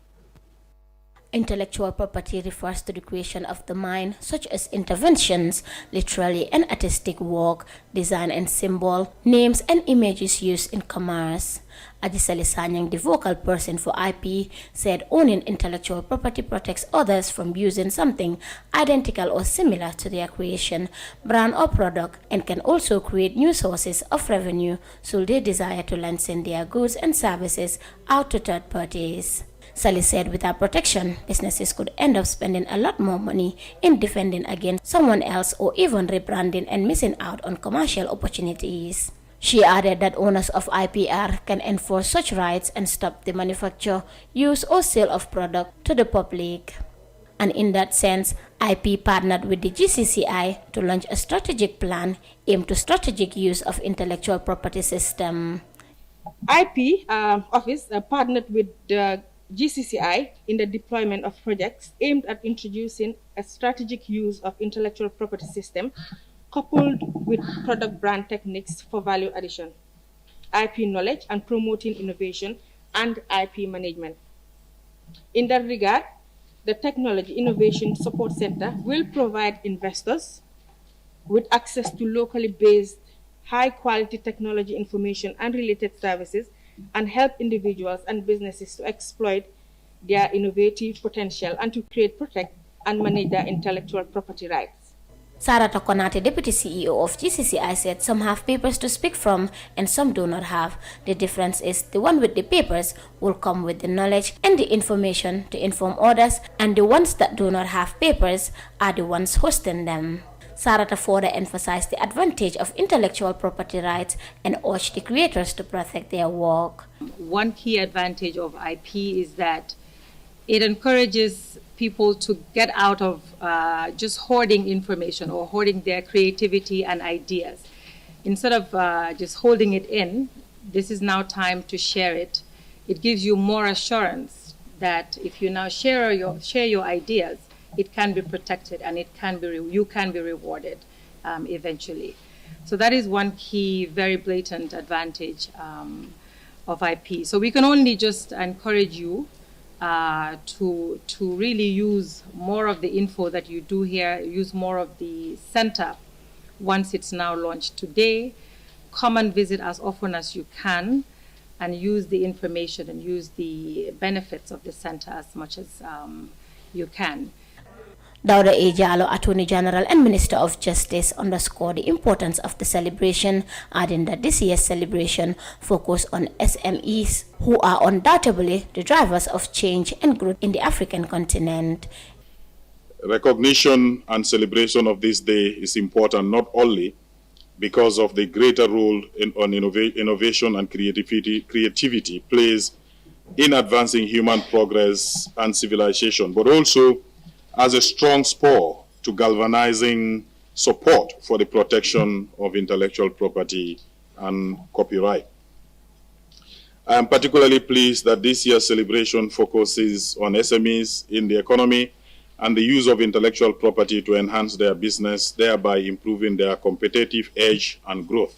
Intellectual property refers to the creation of the mind, such as interventions, literary and artistic work, design and symbol, names and images used in commerce. Adisali Sanyang, the vocal person for IP, said owning intellectual property protects others from using something identical or similar to their creation, brand or product, and can also create new sources of revenue should they desire to license their goods and services out to third parties. Sally said without protection, businesses could end up spending a lot more money in defending against someone else or even rebranding and missing out on commercial opportunities. She added that owners of IPR can enforce such rights and stop the manufacture, use or sale of product to the public. And in that sense, IP partnered with the GCCI to launch a strategic plan aimed to strategic use of intellectual property system. IP office partnered with the GCCI in the deployment of projects aimed at introducing a strategic use of intellectual property system coupled with product brand techniques for value addition, IP knowledge and promoting innovation and IP management. In that regard, the Technology Innovation Support Center will provide investors with access to locally based high-quality technology information and related services and help individuals and businesses to exploit their innovative potential and to create, protect, and manage their intellectual property rights. Sarata Konate, Deputy CEO of GCCI, said some have papers to speak from and some do not have. The difference is the one with the papers will come with the knowledge and the information to inform others, and the ones that do not have papers are the ones hosting them. Sarata further emphasized the advantage of intellectual property rights and urged the creators to protect their work. One key advantage of IP is that it encourages people to get out of just hoarding information or hoarding their creativity and ideas. Instead of just holding it in, this is now time to share it. It gives you more assurance that if you now share your ideas, it can be protected and you can be rewarded eventually. So that is one key, very blatant advantage of IP. So we can only just encourage you to really use more of the info that you do here, use more of the center once it's now launched today. Come and visit as often as you can and use the information and use the benefits of the center as much as you can. Dauda A. Jallow, Attorney General and Minister of Justice, underscored the importance of the celebration, adding that this year's celebration focused on SMEs, who are undoubtedly the drivers of change and growth in the African continent. Recognition and celebration of this day is important not only because of the greater role innovation and creativity plays in advancing human progress and civilization, but also as a strong spur to galvanizing support for the protection of intellectual property and copyright. I am particularly pleased that this year's celebration focuses on SMEs in the economy and the use of intellectual property to enhance their business, thereby improving their competitive edge and growth.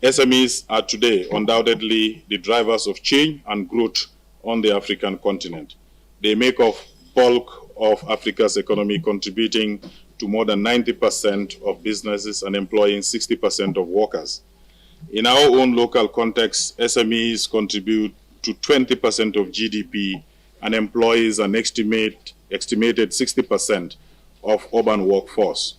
SMEs are today undoubtedly the drivers of change and growth on the African continent. They make up bulk of Africa's economy, contributing to more than 90% of businesses and employing 60% of workers. In our own local context, SMEs contribute to 20% of GDP and employs an estimated 60% of urban workforce.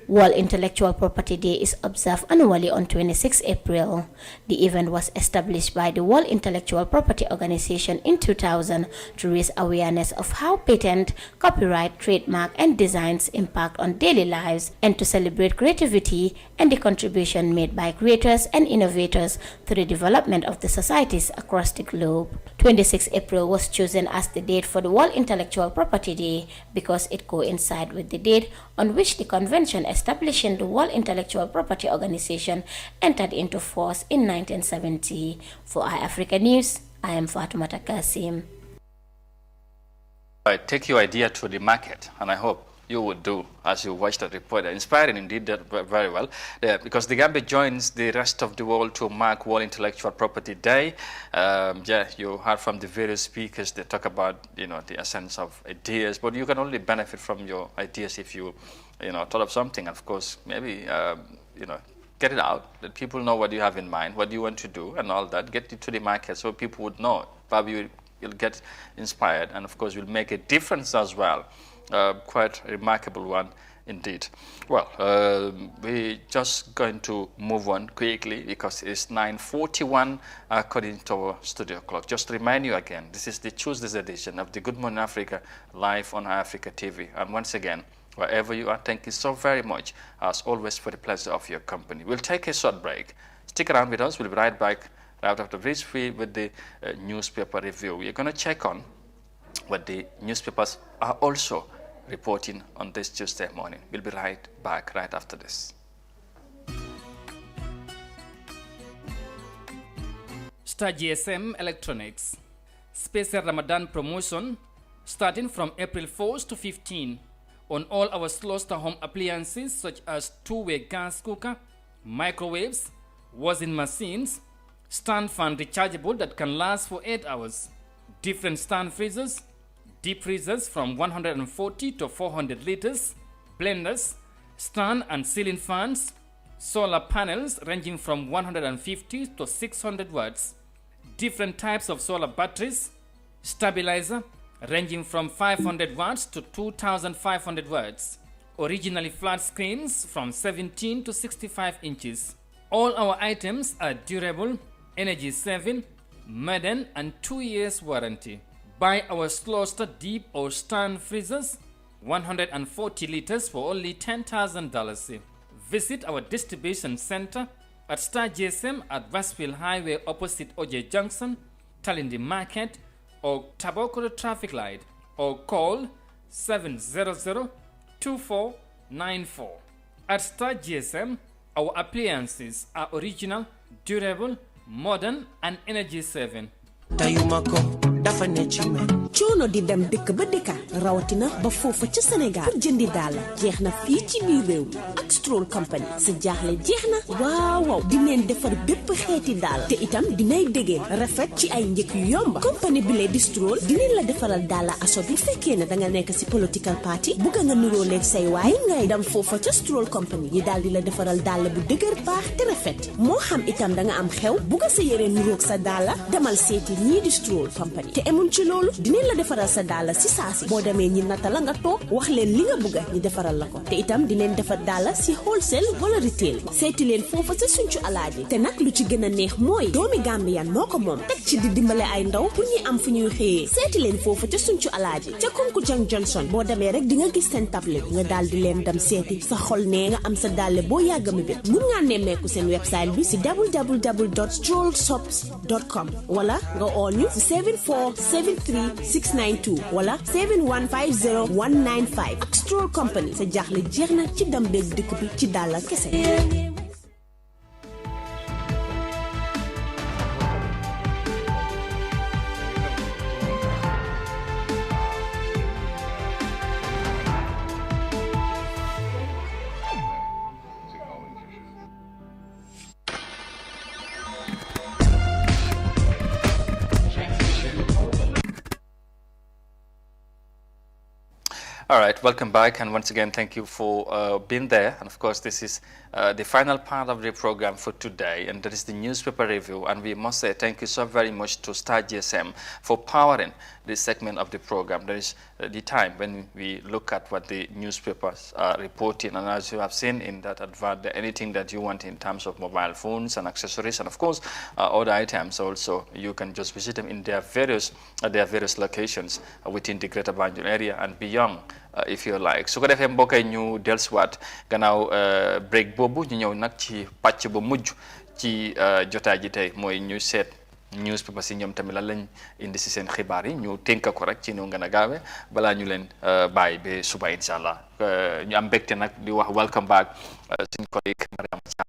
World Intellectual Property Day is observed annually on 26 April. The event was established by the World Intellectual Property Organization in 2000 to raise awareness of how patent, copyright, trademark, and designs impact on daily lives, and to celebrate creativity and the contribution made by creators and innovators to the development of the societies across the globe. 26 April was chosen as the date for the World Intellectual Property Day because it coincides with the date on which the convention establishing the World Intellectual Property Organization entered into force in 1970. For iAfrica News, I am Fatoumata Kasim. Take your idea to the market, and I hope you would do as you watch the report. Inspiring indeed, very well, because the Gambia joins the rest of the world to mark World Intellectual Property Day. Yeah, you heard from the various speakers. They talk about the essence of ideas, but you can only benefit from your ideas if you thought of something. And of course, maybe get it out, let people know what you have in mind, what you want to do, and all that. Get it to the market so people would know. Probably you'll get inspired, and of course, you'll make a difference as well. Quite a remarkable one indeed. Well, we're just going to move on quickly because it's 9:41 according to our studio clock. Just to remind you again, this is the Tuesday's edition of the Good Morning Africa live on Africa TV. And once again, wherever you are, thank you so very much, as always, for the pleasure of your company. We'll take a short break. Stick around with us. We'll be right back right after this with the newspaper review. We're going to check on what the newspapers are also reporting on this Tuesday morning. We'll be right back right after this. Star GSM Electronics. Special Ramadan promotion starting from April 4th to 15 on all our Sloster home appliances such as two-way gas cooker, microwaves, washing machines, stand fan rechargeable that can last for 8 hours, different stand freezers, deep freezers from 140 to 400 liters, blenders, stand and ceiling fans, solar panels ranging from 150 to 600 watts, different types of solar batteries, stabilizer ranging from 500 watts to 2500 watts, originally flat screens from 17 to 65 inches. All our items are durable, energy saving, modern and 2 years warranty. Buy our Slaughter deep or stand freezers, 140 liters for only $10,000. Visit our distribution center at Star GSM at Westfield Highway opposite OJ Junction, Talindi Market or Tabocoro Traffic Light, or call 700-2494. At Star GSM, our appliances are original, durable, modern and energy saving. dafa ne ci man coono di dem dëkk ba dëkka rawatina ba foofa ci Sénégal pour jëndi daal jeex na fii ci biir réew mi ak Stroll Company sa jaaxle jeex na waaw di leen defar bépp xeeti daal te itam dinay dëgër rafet ci ay njëkk yu yomb compagnie bi lee di Stroll dinañ la defaral daala aso bi fekkee ne da nga nekk si political party bugg nga nuroo leeg say waay ngay dem foofa ca Stroll Company yi daal di la defaral daal bu dëgër baax te rafet moo xam itam da nga am xew bugg sa yére nuroog sa daala demal seeti ñii di Stroll Company te emuñ ci loolu dinañ la defaral sa daala si saasi boo demee ñi nata la nga toog wax leen li nga bëgga ñi defaral la ko te itam di leen defar daala si wholesale wala retail seeti leen foofa sa Suncu Alaaji te nag lu ci gën a neex mooy doomi Gambian moo ko moom teg ci di dimbale ay ndaw pour ñi am fu ñuy xëyee seeti leen foofa ca Suncu Alaaji ca Kunkujang Johnson boo demee rek di nga gis seen table nga daal di leen dem seeti sa xol nee nga am sa daale boo yàggami bét mun ngaa nemmeeku seen website bi si www.strollshops.com wala nga oo ñu si 7473692 wala 7150195 ak Stroll Company sa jaaxle jeex na ci dem beeg dëkk bi ci daala kese. All right, welcome back, and once again, thank you for being there. And of course, this is the final part of the program for today, and that is the newspaper review. And we must say thank you so very much to Star GSM for powering this segment of the program. That is the time when we look at what the newspapers are reporting. And as you have seen in that advert, anything that you want in terms of mobile phones and accessories, and of course, other items also, you can just visit them in their various locations within the Greater Banjul area and beyond. If you like su ko defee mbokk yi ñu dellusiwaat gannaaw break boobu ñu ñëw nag ci pàcc bu mujj ci jotaay ji tey mooy ñu seet newspaper si ñoom tamit lan lañ indi si seen xibaar yi ñu tënk ko rek ci nu gën a gaawe balaa ñu leen bàyyi ba suba incha allah ñu am mbégte nag di wax welcome back suñ collègue Mariama Thiam.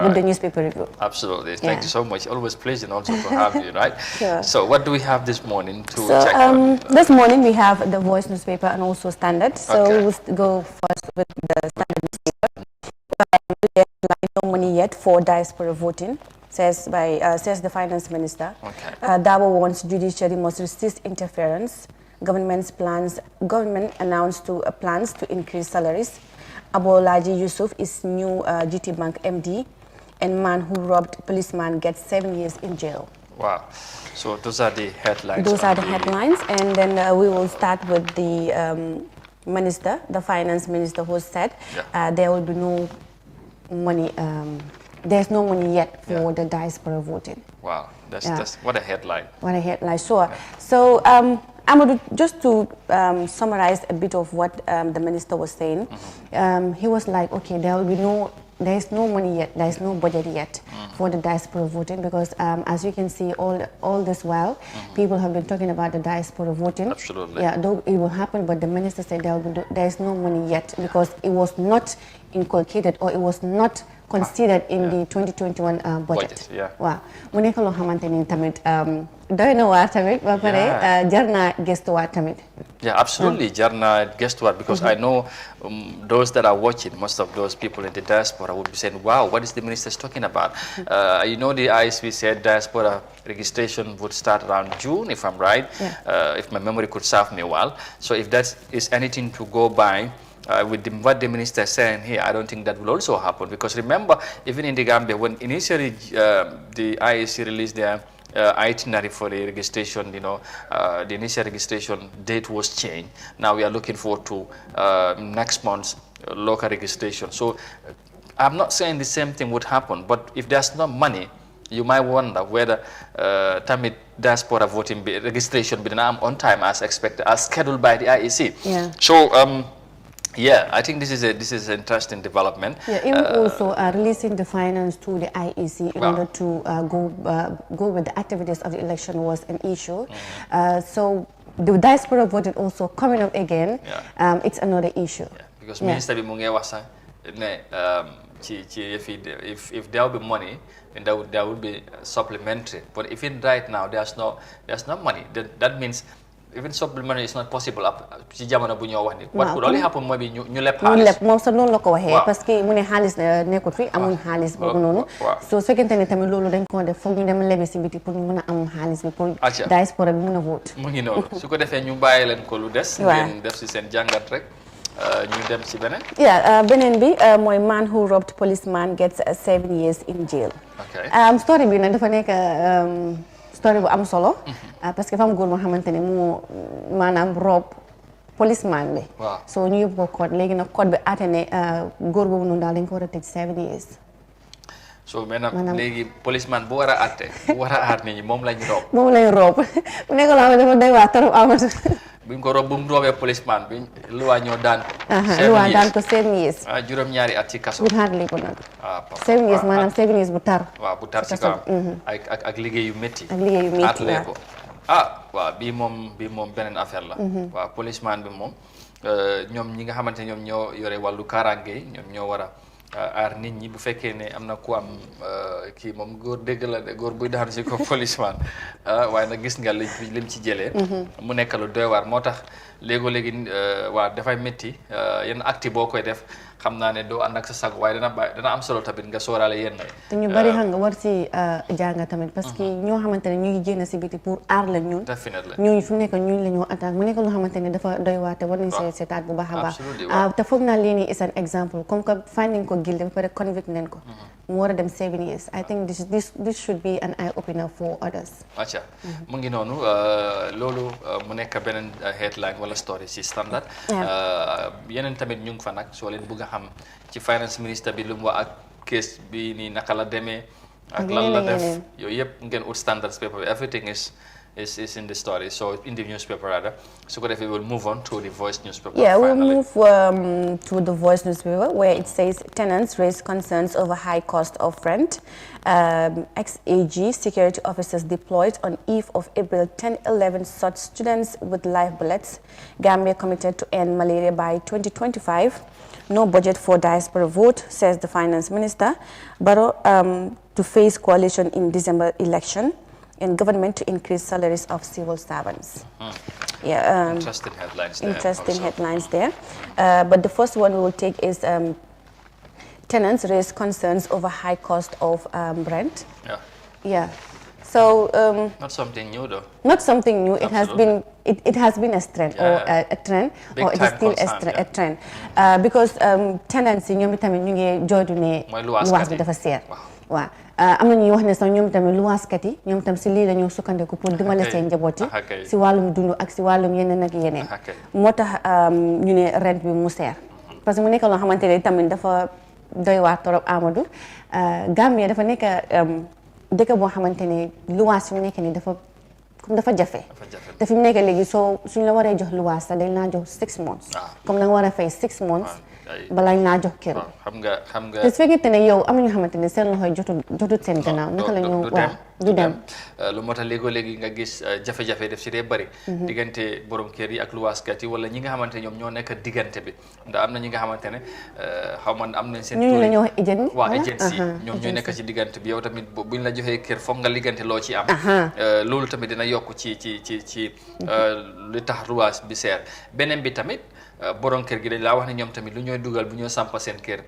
With the newspaper review. Absolutely. Thank you so much. Always pleasant also to have you, right? Sure. So what do we have this morning to check out? This morning we have the Voice newspaper and also Standard. So Okay. we will go first with the Standard newspaper. There's no money yet for diaspora voting, says the finance minister. Okay. Dabo wants judiciary must resist interference. Government announced plans to increase salaries. Abolaji Yusuf is new GT Bank MD, and man who robbed policeman gets 7 years in jail. Wow. So those are the headlines. Those are the headlines, and then we will start with the minister, the finance minister, who said there will be no money. There's no money yet for the diaspora voting. Wow, that's what a headline. What a headline, sure. So Amadou, just to summarize a bit of what the minister was saying, he was like, okay, there is no money yet, there is no budget yet for the diaspora voting, because as you can see, all this while, people have been talking about the diaspora voting. Absolutely. Yeah, though it will happen, but the minister said there is no money yet because it was not inculcated or it was not considered in the 2021 budget. Wow. Mu nekk loo xamante ni tamit doy na waar tamit ba pare jar na gëstuwaat tamit. Yeah, absolutely. Jarna Guestward, because I know those that are watching, most of those people in the diaspora would be saying, wow, what is the minister talking about? You know, the ISV said diaspora registration would start around June, if I'm right, if my memory could serve me well. So if that is anything to go by, with what the minister is saying here, I don't think that will also happen. Because remember, even in the Gambia, when initially the IEC released their itinerary for the registration, you know, the initial registration date was changed. Now we are looking forward to next month's local registration. So I'm not saying the same thing would happen, but if there's no money, you might wonder whether Tamil diaspora voting registration be on time as expected, as scheduled by the IEC. Yeah. So yeah, I think this is an interesting development. Yeah, even also releasing the finance to the IEC in order to go with the activities of the election was an issue. So the diaspora voting also coming up again. It's another issue. Yeah, because Minister Bimunge was if there will be money, then there would be supplementary. But if right now there's no money, that means even supplementary is not possible ci jamono bu ñoo wax ni what could only happen mooy bi ñu lepp xaalis ñu lepp moom sax noonu la ko waxee parce que mu ne xaalis nekkut fi amuñ xaalis boobu noonu so su fekkente ne tamit loolu dañ ko def foog ñu dem lebi si biti pour ñu mën a am xaalis bi pour diaspora bi mën a vote mu ngi noonu su ko defee ñu bàyyi leen ko lu des ngeen def si seen jàngat rek ñu dem ci beneen beneen bi mooy man who robbed policeman gets 7 years in jail story bi nag dafa nekk story bu am solo parce que fam góor moo xamante ne moo maanaam rob policeman bi so ñu yóbbu ko code léegi nag code bi aate ne góor boobu noonu daal dañ ko war a tëj 7 years so maanaam léegi policeman bu war a atte bu war a aar nit ñi moom lañ rob moom lañ rob mu nekk loo xam ne dafa doy waar trop amatu buñ ko rob bu mu robee policeman bi luwaa ñoo daan luwaa daan ko 7 years juróom-ñaari at ci kaso bu hardly ko nag 7 years maanaam 7 years bu tar waaw bu tar ci kaw ak liggéey yu métti ak liggéey yu métti ko waaw bii moom beneen affaire la waaw policeman bi moom ñoom ñi nga xamante ne ñoom ñoo yore wàllu kaaraange ñoom ñoo war a aar nit ñi bu fekkee ne am na ku am kii moom góor dégg la de góor buy daanu si ko policeman waaye nag gis nga lim ci jëlee mu nekk lu doy waar moo tax léegi waaw dafay métti yenn acte boo koy def xam naa ne doo ànd ak sa sago waaye dana am solo tamit nga sóoraale yenn te ñu bari xam nga war si jàng tamit parce que ñoo xamante ne ñu ngi génn si biti pour aar la ñun ñooñu fu mu nekk ñun la ñoo attaque mu nekk loo xamante ne dafa doy waar te war nañ see seetaat bu baax a baax te foog naa lii nii is an exemple comme que finding ko guilty ba pare convict nañ ko mu war a dem 7 years I think this should be an eye opener for others acca mu ngi noonu loolu mu nekk beneen headline wala story si standard yeneen tamit ñu ngi fa nag soo leen bëgg a xam ci finance minister bi lu mu wax ak case bi nii naka la demee ak lan la def yooyu yëpp ngeen ut standards paper bi everything is in the story, so in the newspaper rather. So if we will move on to the Voice newspaper. Yeah, we'll move to the Voice newspaper where it says tenants raise concerns over high cost of rent. Ex-AG security officers deployed on eve of April 10-11 shot students with live bullets. Gambia committed to end malaria by 2025. No budget for diaspora vote, says the finance minister. Barrow to face coalition in December election. And government to increase salaries of civil servants. Yeah, interesting headlines there. Interesting headlines there. But the first one we will take is tenants raise concerns over high cost of rent. Yeah. Yeah. So not something new though. Not something new. Absolutely. It has been a trend or a trend, big or it is still a trend. Because tenants in ñoom tamit ñu ngi jooytu ne luwaas bi dafa seer. Waaw. am na ñuy wax ne sax ñoom tamit luwaaskat yi ñoom tam si lii la ñu sukkandiku pour dimbale seen njaboot yi si wàllum dund ak si wàllum yeneen ak yeneen moo tax ñu ne rent bi mu seer parce que mu nekk loo xamante ne tamit dafa doy waar torop Amadou Gambia dafa nekk dëkk boo xamante ne luwaas fi mu nekk nii dafa jafe te fi mu nekk léegi soo suñ la waree jox luwaas sax dañ laa jox 6 months comme da nga war a fay 6 months balañ naa jox kër xam nga te su fekkente ne yow am na ñoo xamante ne seen loxoy jotut seen gannaaw naka la ñu du dem lu moo tax léegi nga gis jafe-jafe def si dee bari diggante borom kër yi ak luwaaskat yi wala ñi nga xamante ne ñoom ñoo nekk diggante bi ndax am na ñi nga xamante ne xaw ma am nañ seen ñu la ñoo wax agent waa agency ñoom ñooy nekk ci diggante bi yow tamit buñ la joxee kër foog nga liggante loo ci am loolu tamit dina yokk ci li tax luwaas bi seer beneen bi tamit borom kër gi dañ laa wax ne ñoom tamit lu ñooy dugal bu ñoo sampa seen kër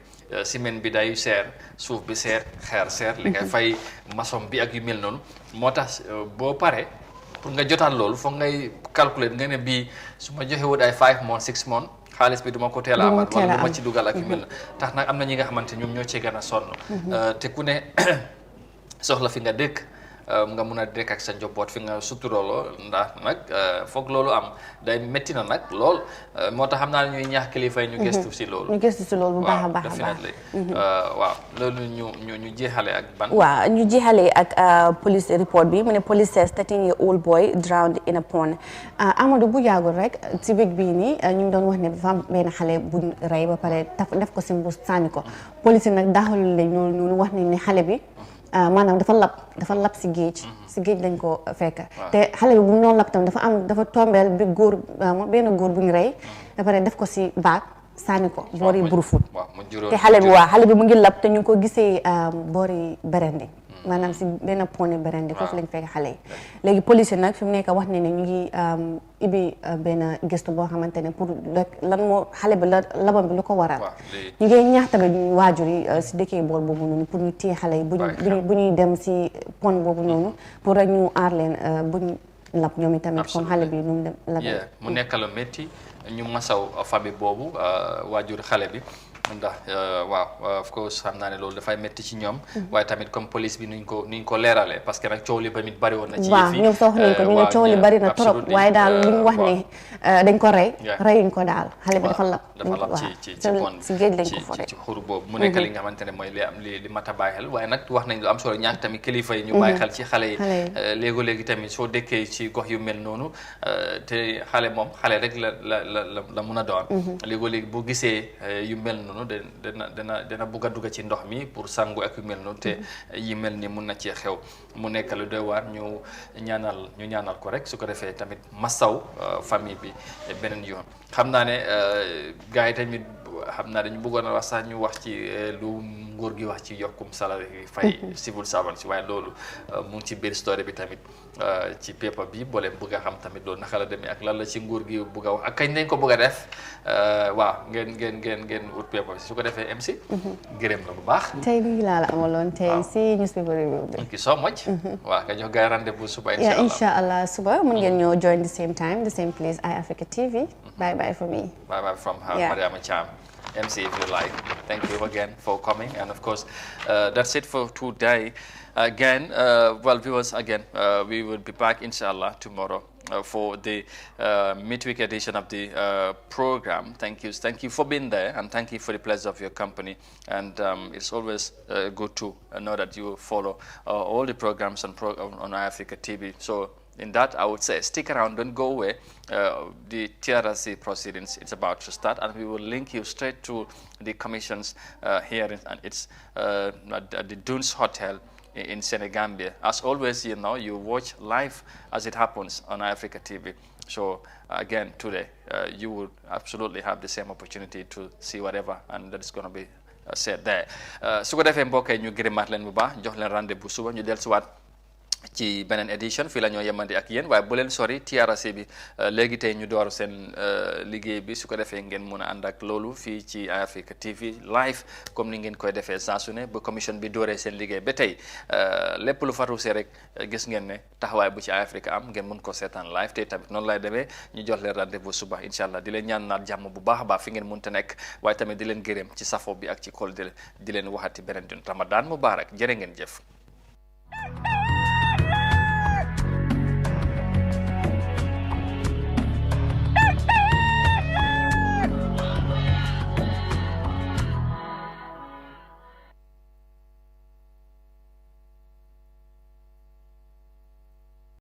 ciment bi day seer suuf bi seer xeer seer li ngay fay maçon bi ak yu mel noonu moo tax boo pare pour nga jotaat loolu foog ngay calculer nga ne bii su ma joxe wut ay 5 months 6 months xaalis bi duma ko teel a amat wala lu ma ci dugal ak yu mel na tax nag am na ñi nga xamante ñoom ñoo ci gën a sonn te ku ne soxla fi nga dëkk nga mun a dëkk ak sa njaboot fi nga suturaloo ndax nag foog loolu am day métti na nag lool moo tax xam naa ne ñuy ñaax kilifa yi ñu gëstu si loolu. ñu gëstu si loolu bu baax a baax a baax waaw loolu ñu jeexale ak ban. waaw ñu jeexale ak police report bi mu ne police says 13-year-old boy drowned in a pond Amadou bu yàggul rek si bëgg bii nii ñu ngi doon wax ne dafa am benn xale buñ rey ba pare def ko si mbuus sànni ko police nag daaxalul lañ noonu wax nañ ne xale bi. maanaam dafa lab si géej lañ ko fekk te xale bi bu mu noonu lab tam dafa tombeel bi benn góor bu ñu rey ba pare def ko si baag sànni ko boori Brufut te xale bi mu ngi lab te ñu ngi ko gisee boori Berendi maanaam si benn pone Berendi foofu lañ fekk xale yi léegi police nag fi mu nekk wax ne ñu ngi ibi benn gëstu boo xamante ne pour lan moo xale bi labam bi lu ko waral ñu ngi ñaax tamit waajur yi si dëkkee boor boobu noonu pour ñu téye xale yi bu ñuy dem si pont boobu noonu pour rek ñu aar leen buñ lab ñoom itamit comme xale bi nu mu dem labee mu nekk lu métti ñu masaw famille boobu waajur xale bi ndax waaw of course xam naa ne loolu dafay métti ci ñoom waaye tamit comme police bi nuñ ko leeralee parce que nag coow li tamit bari woon na ci waaw ñoom sax nañ ko ñu ne coow li bari na trop waaye daal li ñu wax ne dañ ko reyuñ ko daal xale bi dafa lab ci géej lañ ko foree ci xur boobu mu nekk li nga xamante ne mooy li mat a bàyyi xel waaye nag wax nañ lu am solo ñaax tamit kilifa yi ñu bàyyi xel ci xale yi léegi tamit soo dëkkee ci gox yu mel noonu te xale moom xale rek la mun a doon léegi boo gisee yu mel noonu dana bugg a dugg ci ndox mi pour sangu ak yu mel noonu te yi mel ni mun na cee xew mu nekk lu doy waar ñu ñaanal ko rek su ko defee tamit masaw famille bi beneen yoon xam naa ne gars yi tamit xam naa dañu bëggoon a wax sax ñu wax ci lu nguur gi wax ci yokkum salaire yi fay civil servants waaye loolu mu ngi ci biir story bi tamit ci paper bi boo leen bëgg a xam tamit loolu naka la demee ak lan la ci nguur gi bëgg a wax ak kañ nañ ko bëgg a def waaw ngeen ut paper bi su ko defee MC gërëm la bu baax tey lii laa la amaloon tey si newspaper review bi thank you so much waaw nga jox gars yi rendez-vous suba incha allah suba mën ngeen ñoo join the same time the same place iAfrica TV bye bye for me bye bye from her Mariama Cham MC if you like. Thank you again for coming, and of course that's it for today. Again, well viewers, again we will be back inshallah tomorrow for the midweek edition of the program. Thank you for being there, and thank you for the pleasure of your company. And it's always good to know that you follow all the programs on iAfrica TV. So in that, I would say stick around, don't go away. The TRC proceedings, it's about to start, and we will link you straight to the commission's hearing, and it's at the Dunes Hotel in Senegambia. As always, you know, you watch live as it happens on Africa TV. So again, today, you will absolutely have the same opportunity to see whatever, and that is going to be said there. Su ko defee mbokk yi ñu gërëmaat leen bu baax jox leen rendez-vous suba ñu dellusiwaat ci beneen édition fii la ñoo yemandi ak yéen waaye bu leen sori TRC bi léegi tey ñu door seen liggéey bi su ko defee ngeen mun a ànd ak loolu fii ci Africa TV live comme ni ngeen koy defee saa su ne ba commission bi dooree seen liggéey ba tey lépp lu fa ruusee rek gis ngeen ne taxawaay bu ci Africa am ngeen mun ko seetaan live tey tamit noonu lay demee ñu jox leen rendez-vous suba incha allah di leen ñaan naat jàmm bu baax a baax fi ngeen munte nekk waaye tamit di leen gërëm ci safo bi ak ci kol di leen waxati beneen yoon Ramadan Mubarak jërë ngeen jëf